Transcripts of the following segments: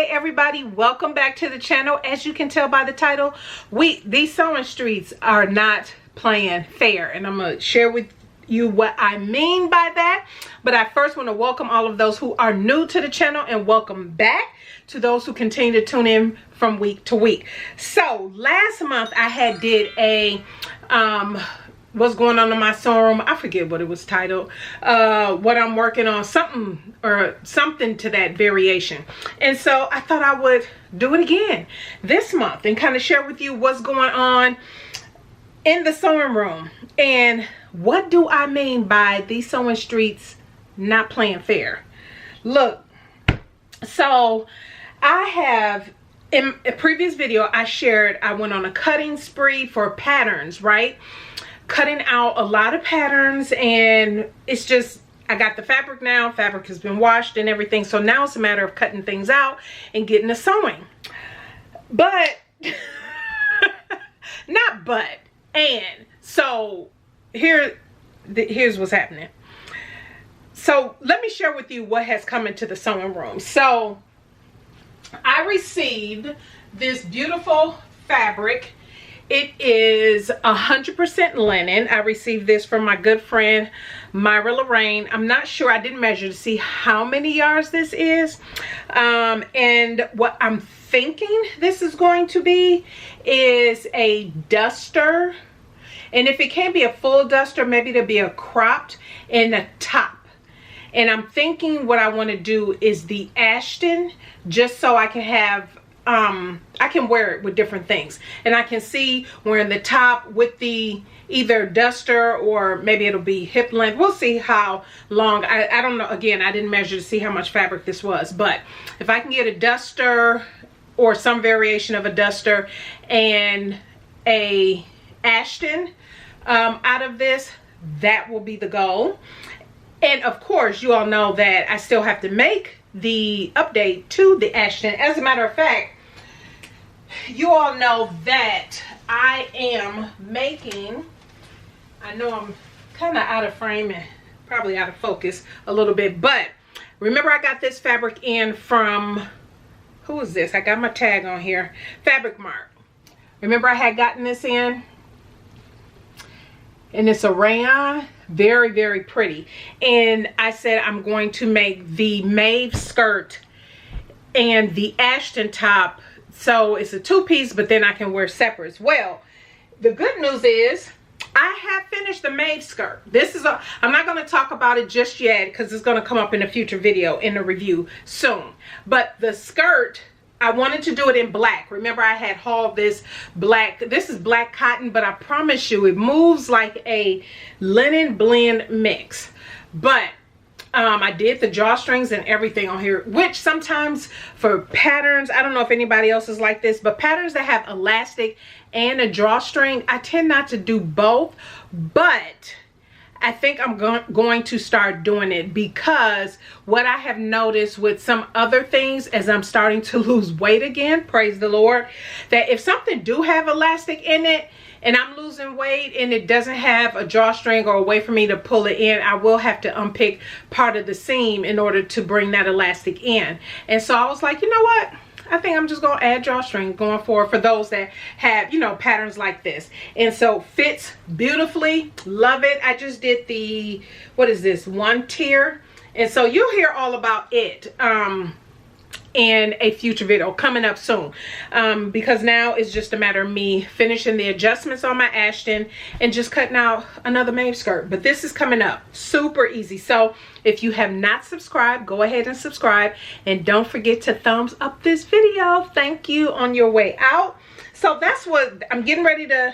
Hey everybody, welcome back to the channel. As you can tell by the title, these sewing streets are not playing fair, and I'm gonna share with you what I mean by that. But I first want to welcome all of those who are new to the channel, and welcome back to those who continue to tune in from week to week. So last month I had did a what's going on in my sewing room. I forget what it was titled. What I'm working on, something to that variation. And so I thought I would do it again this month and kind of share with you what's going on in the sewing room. And what do I mean by these sewing streets not playing fair? Look, so I have, in a previous video I shared, I went on a cutting spree for patterns, right? Cutting out a lot of patterns, and it's just, I got the fabric now. Fabric has been washed and everything, so now it's a matter of cutting things out and getting to sewing. But not but, and so here's what's happening. So let me share with you what has come into the sewing room. So I received this beautiful fabric. It is 100% linen. I received this from my good friend Myra Lorraine. I'm not sure, I didn't measure to see how many yards this is. And what I'm thinking this is going to be is a duster. And if it can't be a full duster, maybe it'll be a cropped in the top. And I'm thinking what I want to do is the Ashton, just so I can have I can wear it with different things, and I can see wearing the top with the either duster, or maybe it'll be hip length. We'll see how long. I don't know. Again, I didn't measure to see how much fabric this was, but if I can get a duster or some variation of a duster and a Ashton out of this, that will be the goal. And of course, you all know that I still have to make the update to the Ashton. As a matter of fact, you all know that I am making, I know I'm kind of out of frame and probably out of focus a little bit, but remember I got this fabric in from, who is this? I got my tag on here, Fabric Mart. Remember I had gotten this in, and it's a rayon, very, very pretty. And I said I'm going to make the mauve skirt and the Ashton top, so it's a two-piece, but then I can wear separates. Well, the good news is I have finished the mauve skirt. This is I'm not going to talk about it just yet because it's going to come up in a future video in the review soon. But the skirt, I wanted to do it in black. Remember I had hauled this black. This is black cotton, but I promise you it moves like a linen blend mix. But I did the drawstrings and everything on here, which sometimes for patterns, I don't know if anybody else is like this, but patterns that have elastic and a drawstring, I tend not to do both. But I think I'm going to start doing it, because what I have noticed with some other things, as I'm starting to lose weight again, praise the Lord, that if something do have elastic in it and I'm losing weight and it doesn't have a drawstring or a way for me to pull it in, I will have to unpick part of the seam in order to bring that elastic in. And so I was like, you know what? I think I'm just going to add drawstring going forward for those that have, you know, patterns like this. And so fits beautifully. Love it. I just did the, what is this, one tier. And so you'll hear all about it in a future video coming up soon, because now it's just a matter of me finishing the adjustments on my Ashton and just cutting out another mauve skirt. But this is coming up super easy. So if you have not subscribed, go ahead and subscribe, and don't forget to thumbs up this video. Thank you on your way out. So that's what I'm getting ready to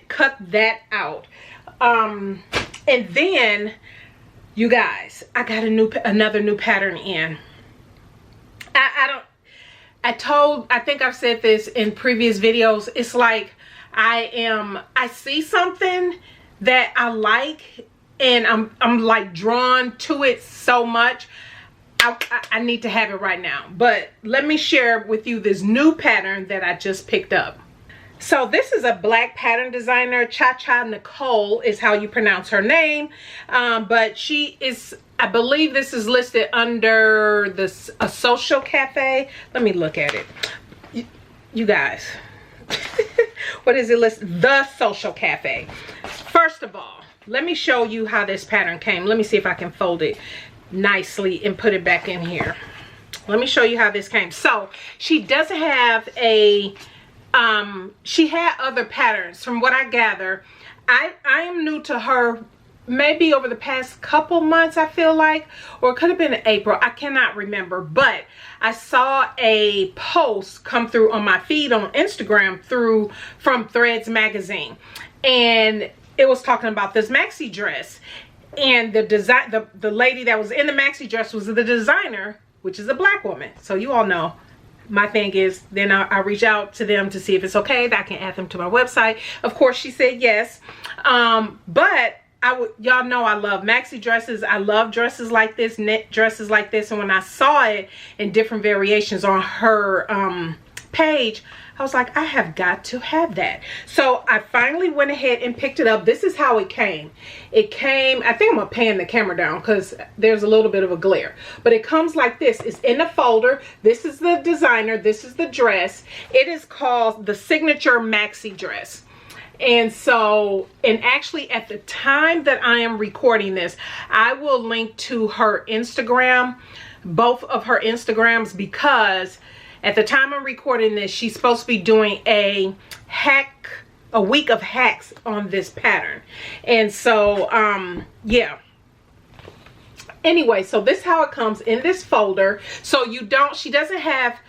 cut that out. And then you guys, I got another new pattern in. I think I've said this in previous videos. It's like I see something that I like, and I'm like drawn to it so much. I need to have it right now. But let me share with you this new pattern that I just picked up. So this is a black pattern designer. Cha Cha Nicole is how you pronounce her name. But she is, I believe this is listed under a social cafe. Let me look at it. You guys, what is it listed? The social cafe. First of all, let me show you how this pattern came. Let me see if I can fold it nicely and put it back in here. Let me show you how this came. So she doesn't have a she had other patterns. From what I gather, I am new to her maybe over the past couple months, I feel like, or it could have been in April. I cannot remember, but I saw a post come through on my feed on Instagram from Threads magazine, and it was talking about this maxi dress, and the lady that was in the maxi dress was the designer, which is a black woman. So you all know my thing is, then I reach out to them to see if it's okay that I can add them to my website. Of course, she said yes, but y'all know I love maxi dresses. I love dresses like this, knit dresses like this. And when I saw it in different variations on her page, I was like, I have got to have that. So I finally went ahead and picked it up. This is how it came. It came, I think I'm gonna pan the camera down because there's a little bit of a glare, but it comes like this. It's in a folder. This is the designer. This is the dress. It is called the Signature Maxi Dress. And so, and actually at the time that I am recording this, I will link to her Instagram, both of her Instagrams, because at the time I'm recording this, she's supposed to be doing a week of hacks on this pattern. And so, yeah. Anyway, so this is how it comes in this folder. So she doesn't have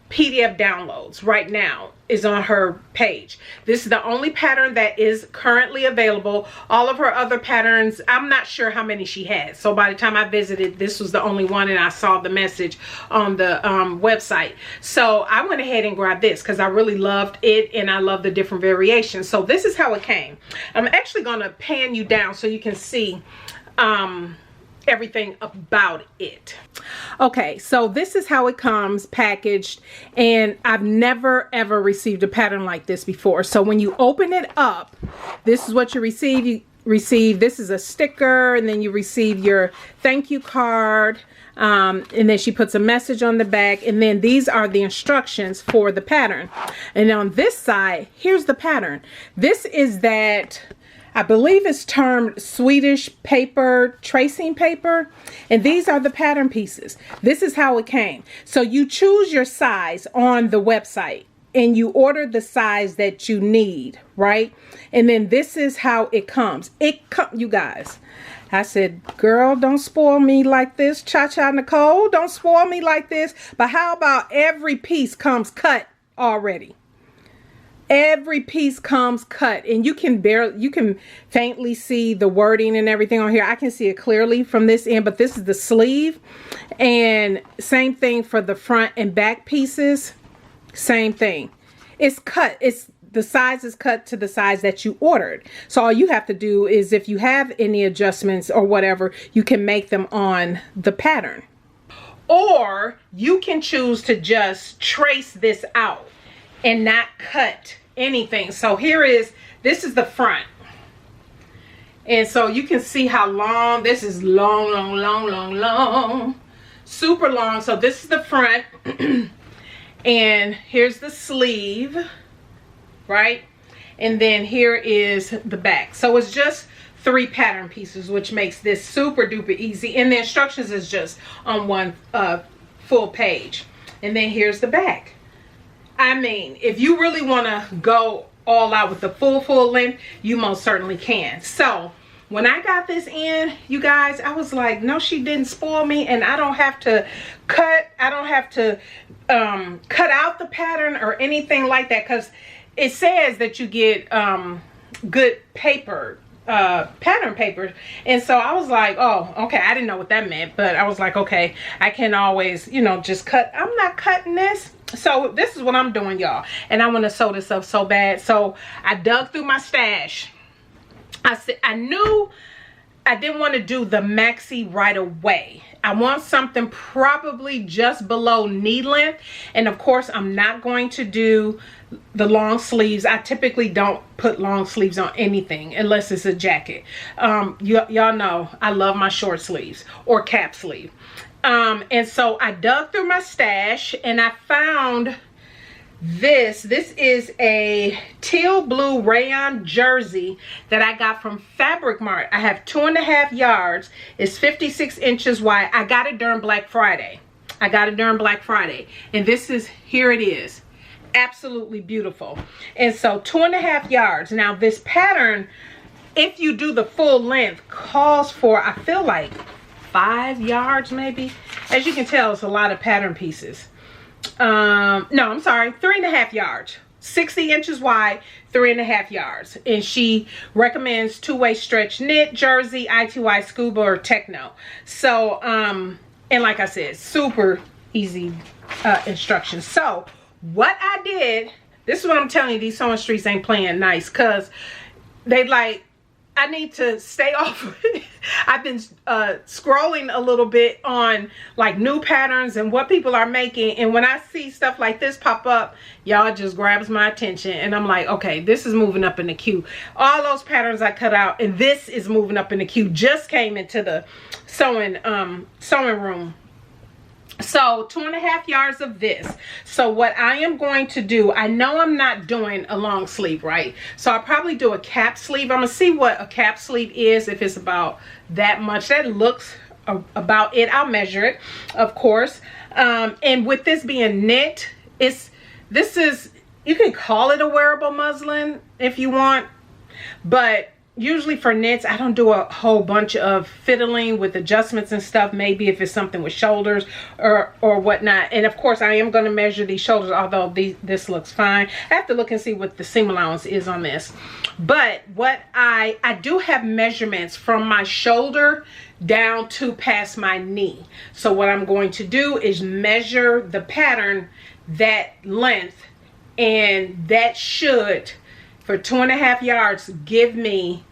PDF downloads right now, is on her page. This is the only pattern that is currently available. All of her other patterns, I'm not sure how many she has. So by the time I visited, this was the only one, and I saw the message on the website. So I went ahead and grabbed this because I really loved it, and I love the different variations. So this is how it came. I'm actually gonna pan you down so you can see everything about it. Okay, so this is how it comes packaged, and I've never ever received a pattern like this before. So when you open it up, this is what you receive. This is a sticker, and then you receive your thank you card, and then she puts a message on the back, and then these are the instructions for the pattern. And on this side, here's the pattern. This is that, I believe it's termed Swedish paper, tracing paper, and these are the pattern pieces. This is how it came. So you choose your size on the website, and you order the size that you need, right? And then this is how it comes. You guys, I said, girl, don't spoil me like this. Cha-Cha Nicole, don't spoil me like this. But how about every piece comes cut already? Every piece comes cut, and you can faintly see the wording and everything on here. I can see it clearly from this end, but this is the sleeve, and same thing for the front and back pieces. Same thing. It's cut. The size is cut to the size that you ordered. So all you have to do is, if you have any adjustments or whatever, you can make them on the pattern. Or you can choose to just trace this out and not cut anything. So this is the front. And so you can see how long this is. Long, super long. So this is the front. And here's the sleeve, right? And then here is the back. So it's just 3 pattern pieces, which makes this super duper easy. And the instructions is just on one full page. And then here's the back. I mean, if you really want to go all out with the full length, you most certainly can. So when I got this in, you guys, I was like, no, she didn't spoil me, and I don't have to cut cut out the pattern or anything like that, because it says that you get good paper, pattern paper. And so I was like, oh, okay, I didn't know what that meant, but I was like, okay, I can always, just cut. I'm not cutting this. So this is what I'm doing, y'all, and I want to sew this up so bad. So I dug through my stash. I knew I didn't want to do the maxi right away. I want something probably just below knee length. And of course, I'm not going to do the long sleeves. I typically don't put long sleeves on anything unless it's a jacket. Y'all know I love my short sleeves or cap sleeve. And so I dug through my stash and I found this is a teal blue rayon jersey that I got from Fabric Mart. I have 2.5 yards. It's 56 inches wide. I got it during Black Friday. And this is, here it is. Absolutely beautiful. And so 2.5 yards. Now this pattern, if you do the full length, calls for, I feel like 5 yards maybe. As you can tell, it's a lot of pattern pieces. No, I'm sorry, 3.5 yards. 60 inches wide, 3.5 yards. And she recommends two-way stretch knit, jersey, ITY, scuba, or techno. So, and like I said, super easy instructions. So, what I did, this is what I'm telling you, these sewing streets ain't playing nice, because they like, I need to stay off. I've been scrolling a little bit on like new patterns and what people are making, and when I see stuff like this pop up, y'all, it just grabs my attention, and I'm like, okay, this is moving up in the queue. All those patterns I cut out, and this is moving up in the queue. Just came into the sewing room. So 2.5 yards of this. So what I am going to do, I know I'm not doing a long sleeve, right? So I'll probably do a cap sleeve. I'm gonna see what a cap sleeve is, if it's about that much. That looks about it. I'll measure it, of course. And with this being knit, this is, you can call it a wearable muslin if you want, but usually for knits, I don't do a whole bunch of fiddling with adjustments and stuff. Maybe if it's something with shoulders or whatnot. And of course, I am going to measure these shoulders, although this looks fine. I have to look and see what the seam allowance is on this. But what I do have measurements from my shoulder down to past my knee. So what I'm going to do is measure the pattern that length, and that should, for 2.5 yards, give me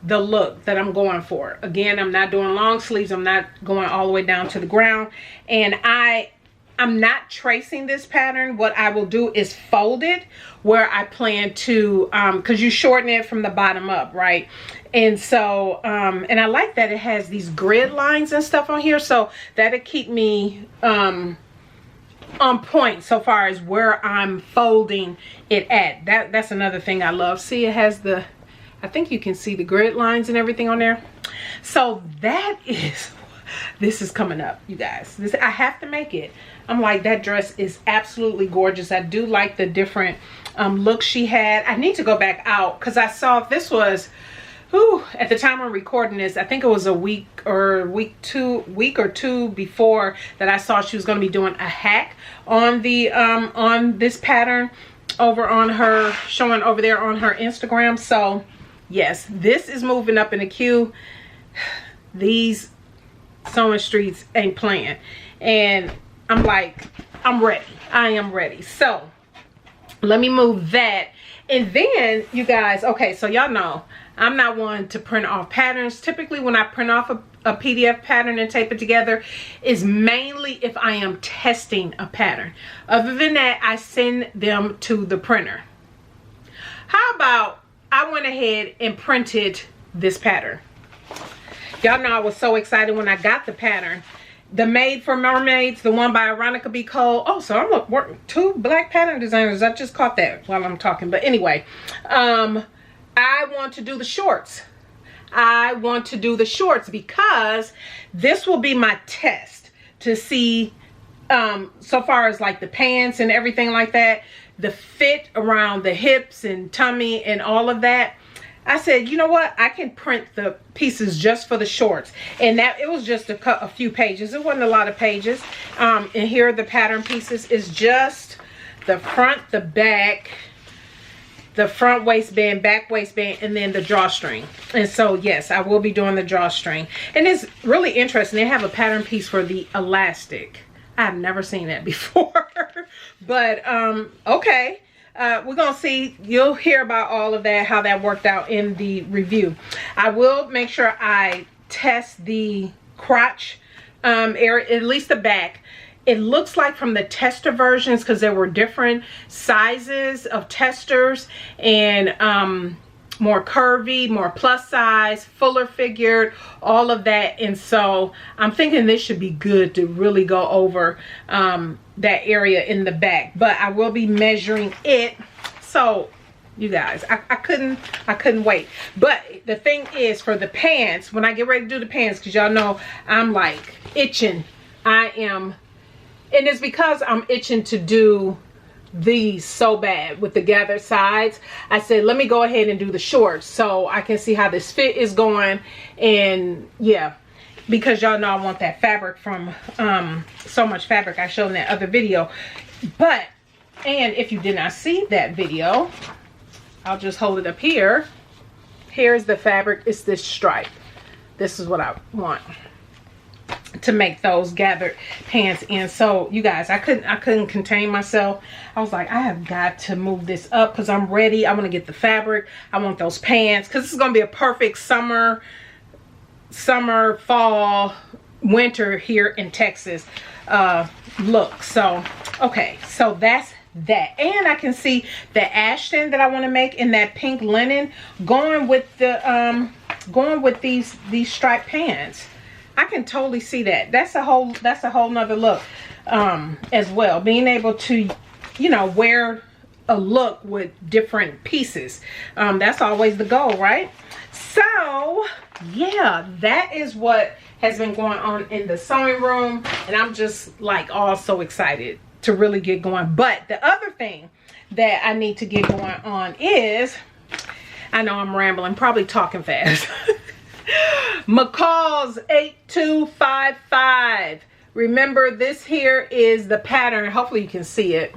the look that I'm going for. Again, I'm not doing long sleeves. I'm not going all the way down to the ground. And I'm not tracing this pattern. What I will do is fold it where I plan to, because you shorten it from the bottom up, right? And so, and I like that it has these grid lines and stuff on here. So that'll keep me on point so far as where I'm folding it at. That's another thing I love. See, it has the, I think you can see the grid lines and everything on there. So that is, this is coming up, you guys. This, I have to make it. I'm like, that dress is absolutely gorgeous. I do like the different looks she had. I need to go back out because I saw this was, at the time I'm recording this, I think it was a week or two before that I saw she was going to be doing a hack on the on this pattern over on her, showing over there on her Instagram. So yes, this is moving up in the queue. These sewing streets ain't playing, and I'm like, I'm ready. I am ready. So let me move that. And then you guys, okay, so y'all know I'm not one to print off patterns. Typically when I print off a PDF pattern and tape it together is mainly if I am testing a pattern. Other than that, I send them to the printer. How about I went ahead and printed this pattern? Y'all know I was so excited when I got the pattern. The Made for Mermaids, the one by Veronica B. Cole. Oh, so I'm working 2 black pattern designers. I just caught that while I'm talking. But anyway, I want to do the shorts. I want to do the shorts because this will be my test to see, so far as like the pants and everything like that, the fit around the hips and tummy and all of that. I said, you know what? I can print the pieces just for the shorts. And that, it was just a few pages. It wasn't a lot of pages. And here are the pattern pieces. It's just the front, the back, the front waistband, back waistband, and then the drawstring. And so, yes, I will be doing the drawstring. And it's really interesting. They have a pattern piece for the elastic. I've never seen that before. But, okay. We're gonna see. You'll hear about all of that, how that worked out in the review. I will make sure I test the crotch area, at least the back. It looks like from the tester versions, because there were different sizes of testers, and more curvy, more plus size, fuller figured, all of that. And so I'm thinking this should be good to really go over that area in the back. But I will be measuring it. So you guys, I couldn't wait. But the thing is, for the pants, when I get ready to do the pants, because y'all know I'm like itching. I am, and it's because I'm itching to do these so bad with the gathered sides. I said, let me go ahead and do the shorts so I can see how this fit is going. And yeah, because y'all know I want that fabric from So Much Fabric I showed in that other video. But, and if you did not see that video, I'll just hold it up here. Here's the fabric. It's this stripe. This is what I want to make those gathered pants in. So you guys, I couldn't contain myself. I was like, I have got to move this up because I'm ready. I want to get the fabric. I want those pants because this is going to be a perfect summer, fall, winter here in Texas look. So okay, so that's that. And I can see the Ashton that I want to make in that pink linen going with the these striped pants. I can totally see that. That's a whole nother look as well. Being able to, you know, wear a look with different pieces. That's always the goal, right? So yeah, that is what has been going on in the sewing room, and I'm just like all so excited to really get going. But the other thing that I need to get going on is, I know I'm rambling, probably talking fast. McCall's 8255. Remember, this here is the pattern. Hopefully you can see it.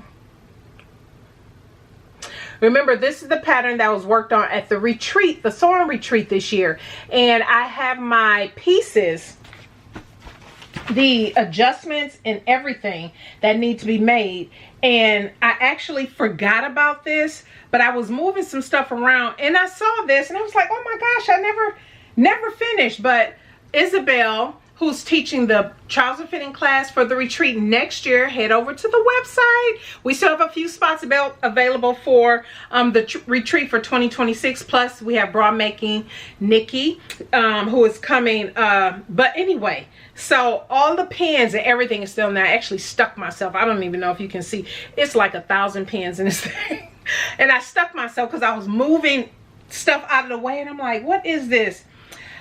Remember, this is the pattern that was worked on at the retreat, the sewing retreat this year. And I have my pieces, the adjustments and everything that need to be made. And I actually forgot about this, but I was moving some stuff around and I saw this and I was like, oh my gosh, I never finished. But Isabel, who's teaching the trouser fitting class for the retreat next year, head over to the website. We still have a few spots available for the retreat for 2026. Plus we have bra making Nikki, who is coming. But anyway, so all the pins and everything is still in there. I actually stuck myself. I don't even know if you can see. It's like 1,000 pins in this thing. And I stuck myself because I was moving stuff out of the way. And I'm like, what is this?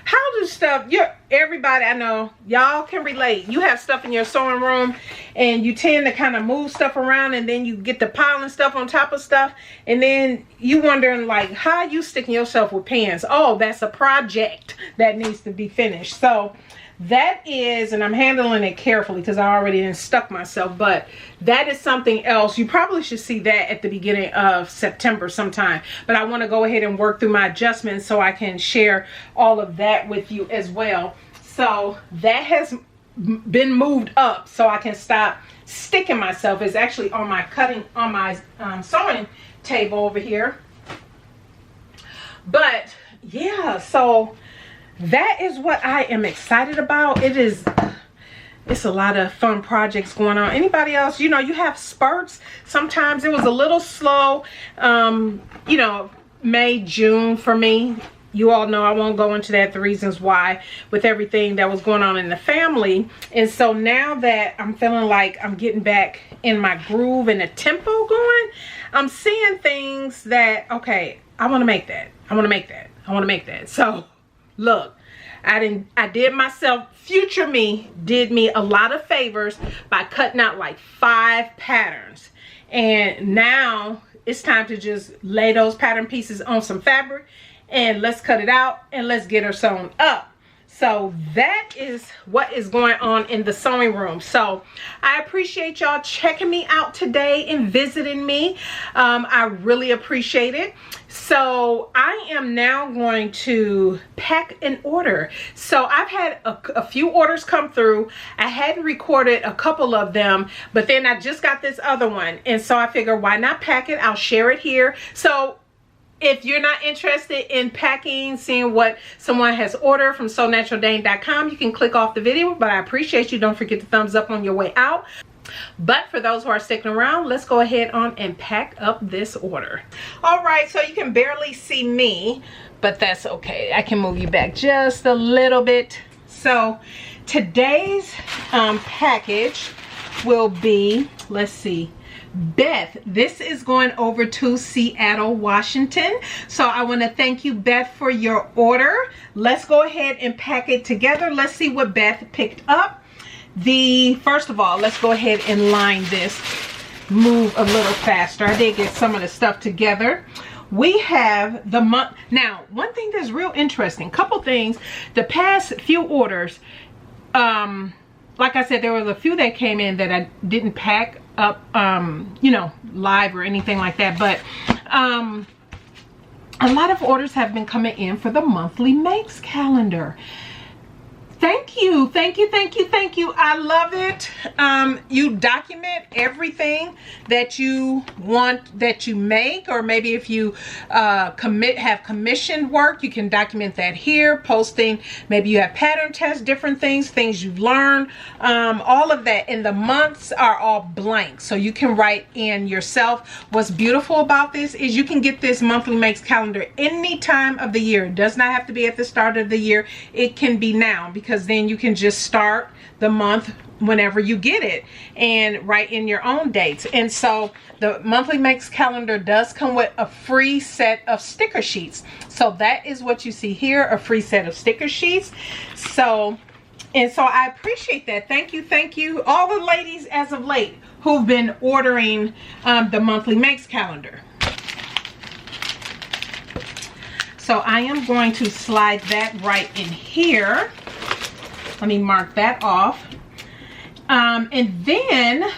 How does stuff, everybody, I know y'all can relate. You have stuff in your sewing room and you tend to kind of move stuff around, and then you get to piling stuff on top of stuff, and then you wondering like, how you sticking yourself with pins? Oh, that's a project that needs to be finished. So that is, and I'm handling it carefully because I already done stuck myself, but that is something else. You probably should see that at the beginning of September sometime. But I want to go ahead and work through my adjustments so I can share all of that with you as well. So that has been moved up so I can stop sticking myself. It's actually on my sewing table over here. But yeah, so that is what I am excited about. It's a lot of fun projects going on. Anybody else, you know, you have spurts. Sometimes it was a little slow, you know, May, June for me. You all know I won't go into that, the reasons why, with everything that was going on in the family. And so now that I'm feeling like I'm getting back in my groove and the tempo going, I'm seeing things that, okay, I want to make that. I want to make that. I want to make that. So look, I did myself, future me did me a lot of favors by cutting out like 5 patterns. And now it's time to just lay those pattern pieces on some fabric and let's cut it out and let's get her sewn up. So that is what is going on in the sewing room. So I appreciate y'all checking me out today and visiting me. I really appreciate it. So I am now going to pack an order. So I've had a few orders come through. I hadn't recorded a couple of them, but then I just got this other one. And so I figured, why not pack it? I'll share it here. So if you're not interested in packing, seeing what someone has ordered from SewNaturalDane.com, you can click off the video, but I appreciate you. Don't forget to thumbs up on your way out. But for those who are sticking around, let's go ahead on and pack up this order. All right, so you can barely see me, but that's okay. I can move you back just a little bit. So today's package will be, let's see, Beth, this is going over to Seattle, Washington. So I want to thank you, Beth, for your order. Let's go ahead and pack it together. Let's see what Beth picked up. First of all, let's go ahead and line this, move a little faster. I did get some of the stuff together. We have the month. Now, one thing that's real interesting, couple things, the past few orders, like I said, there was a few that came in that I didn't pack up, you know, live or anything like that, but a lot of orders have been coming in for the monthly makes calendar. Thank you, thank you, thank you, thank you. I love it. You document everything that you want, that you make, or maybe if you have commissioned work, you can document that here, posting, maybe you have pattern tests, different things you've learned, all of that. And the months are all blank, so you can write in yourself. What's beautiful about this is you can get this monthly makes calendar any time of the year. It does not have to be at the start of the year. It can be now, because then you can just start the month whenever you get it and write in your own dates. And so the monthly makes calendar does come with a free set of sticker sheets. So that is what you see here, a free set of sticker sheets. So I appreciate that. Thank you, thank you, all the ladies as of late who've been ordering the monthly makes calendar. So I am going to slide that right in here. Let me mark that off. And then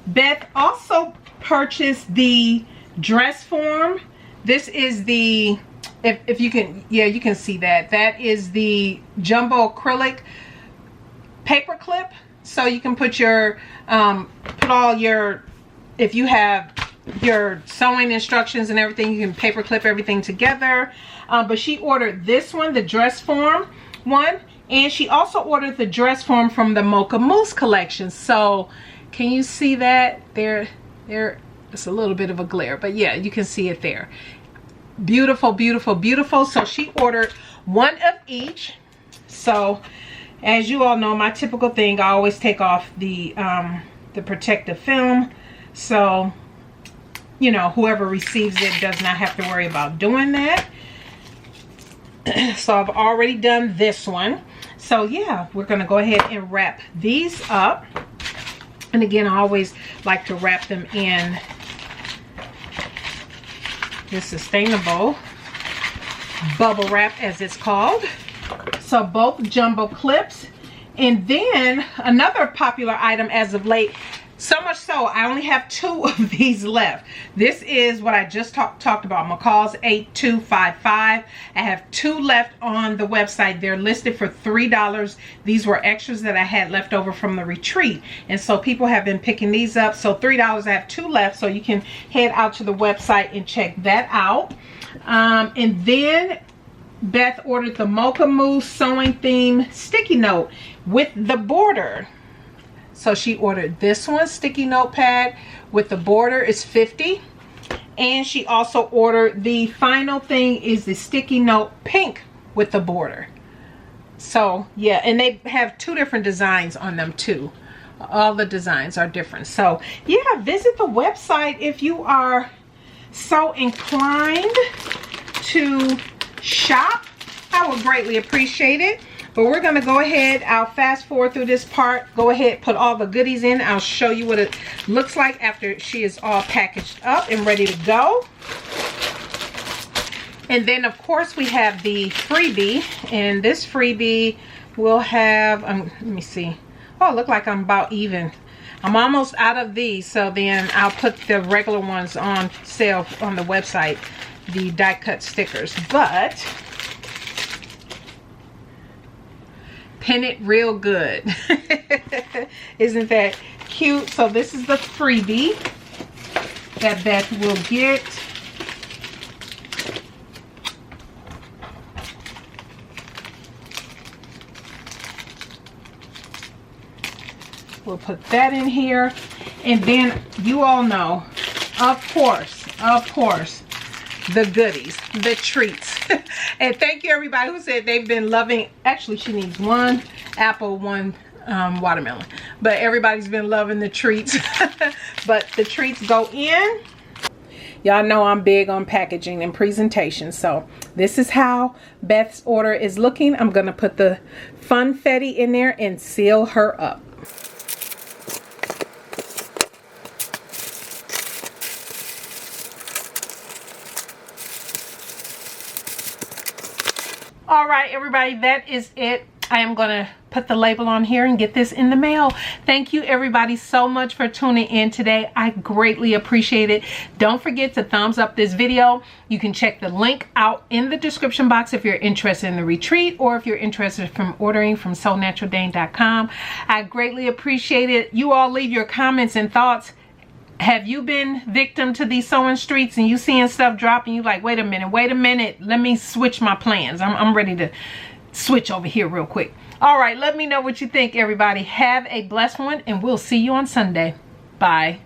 Beth also purchased the dress form. This is the, if you can, yeah, you can see that. That is the jumbo acrylic paper clip. So you can put your, put all your, if you have your sewing instructions and everything, you can paper clip everything together. But she ordered this one, the dress form one. And she also ordered the dress form from the Mocha Mousse collection. So can you see that? There, it's a little bit of a glare, but yeah, you can see it there. Beautiful, beautiful, beautiful. So she ordered one of each. So as you all know, my typical thing, I always take off the protective film. So, you know, whoever receives it does not have to worry about doing that. So I've already done this one. So yeah, we're gonna go ahead and wrap these up. And again, I always like to wrap them in this sustainable bubble wrap, as it's called. So both jumbo clips. And then another popular item as of late, so much so I only have 2 of these left. This is what I just talked about, McCall's 8255. I have 2 left on the website. They're listed for $3. These were extras that I had left over from the retreat, and so people have been picking these up. So $3, I have 2 left, so you can head out to the website and check that out. And then Beth ordered the Mocha Mousse sewing theme sticky note with the border. So she ordered this one, sticky notepad with the border is $50. And she also ordered the final thing is the sticky note pink with the border. So yeah, and they have 2 different designs on them too. All the designs are different. So yeah, visit the website if you are so inclined to shop. I would greatly appreciate it. But we're going to go ahead, I'll fast forward through this part, go ahead, put all the goodies in. I'll show you what it looks like after she is all packaged up and ready to go. And then of course we have the freebie, and this freebie will have, let me see, oh, it looks like I'm about even. I'm almost out of these, so then I'll put the regular ones on sale on the website, the die cut stickers. But pin it real good. Isn't that cute? So this is the freebie that Beth will get. We'll put that in here. And then you all know, of course, the goodies, the treats. And thank you everybody who said they've been loving. Actually, she needs one apple, one watermelon. But everybody's been loving the treats. But the treats go in. Y'all know I'm big on packaging and presentation. So this is how Beth's order is looking. I'm going to put the funfetti in there and seal her up. All right, everybody, that is it. I am going to put the label on here and get this in the mail. Thank you everybody so much for tuning in today. I greatly appreciate it. Don't forget to thumbs up this video. You can check the link out in the description box if you're interested in the retreat or if you're interested from ordering from SewNaturalDane.com. I greatly appreciate it. You all leave your comments and thoughts. Have you been victim to these sewing streets and you seeing stuff drop and you like, wait a minute, let me switch my plans. I'm ready to switch over here real quick. All right, let me know what you think, everybody. Have a blessed one, and we'll see you on Sunday. Bye.